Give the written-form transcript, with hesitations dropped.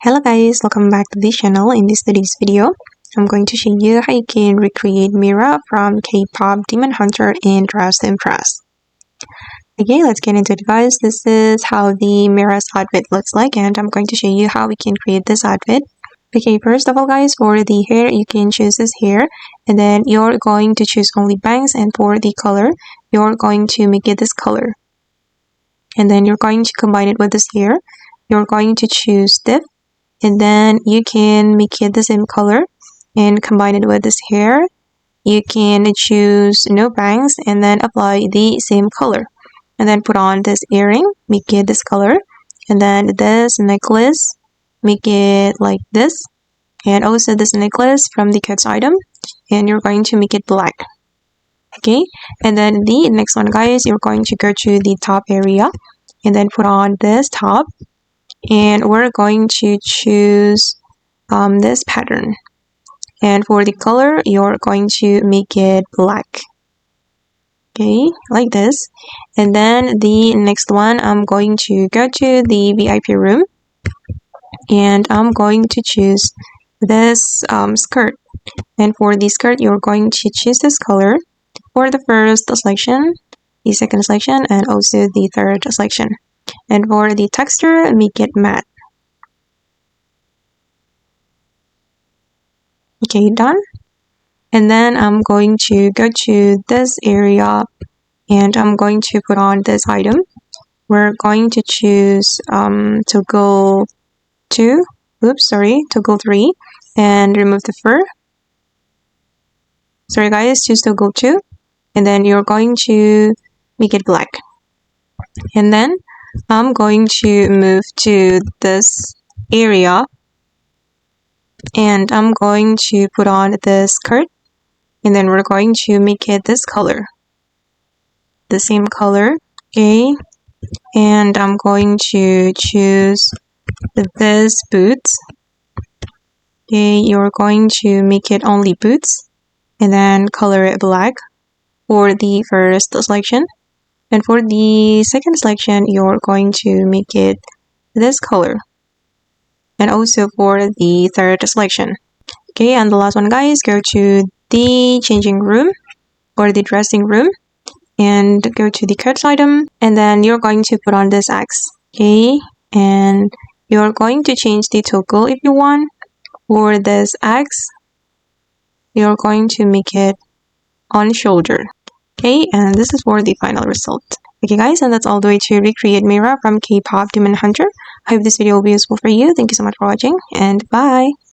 Hello guys, welcome back to this channel. In today's video, I'm going to show you how you can recreate Mira from K-pop Demon Hunter in Dress to Impress. Okay, let's get into it guys. This is how the Mira's outfit looks like and I'm going to show you how we can create this outfit. Okay, first of all guys, for the hair, you can choose this hair and then you're going to choose only bangs, and for the color, you're going to make it this color. And then you're going to combine it with this hair. You're going to choose dip. And then you can make it the same color and combine it with this hair. You can choose no bangs and then apply the same color. And then put on this earring, make it this color. And then this necklace, make it like this. And also this necklace from the kids item. And you're going to make it black. Okay, and then the next one guys, you're going to go to the top area. And then put on this top. And we're going to choose this pattern, and for the color you're going to make it black, okay, like this. And then the next one, I'm going to go to the VIP room and I'm going to choose this skirt, and for the skirt you're going to choose this color for the first selection, the second selection, and also the third selection. And for the texture, make it matte. Okay, done. And then I'm going to go to this area and I'm going to put on this item. We're going to choose toggle 2, toggle 3, and remove the fur. Sorry guys, choose toggle 2, and then you're going to make it black. And then I'm going to move to this area and I'm going to put on this skirt, and then we're going to make it this color, the same color, okay. And I'm going to choose this boots, okay. You're going to make it only boots and then color it black for the first selection. And for the second selection, you're going to make it this color. And also for the third selection. Okay, and the last one guys, go to the changing room or the dressing room and go to the cuts item, and then you're going to put on this X. Okay, and you're going to change the toggle if you want. For this X, you're going to make it on shoulder. Okay, and this is for the final result. Okay guys, and that's all the way to recreate Mira from K-pop Demon Hunter. I hope this video will be useful for you. Thank you so much for watching, and bye!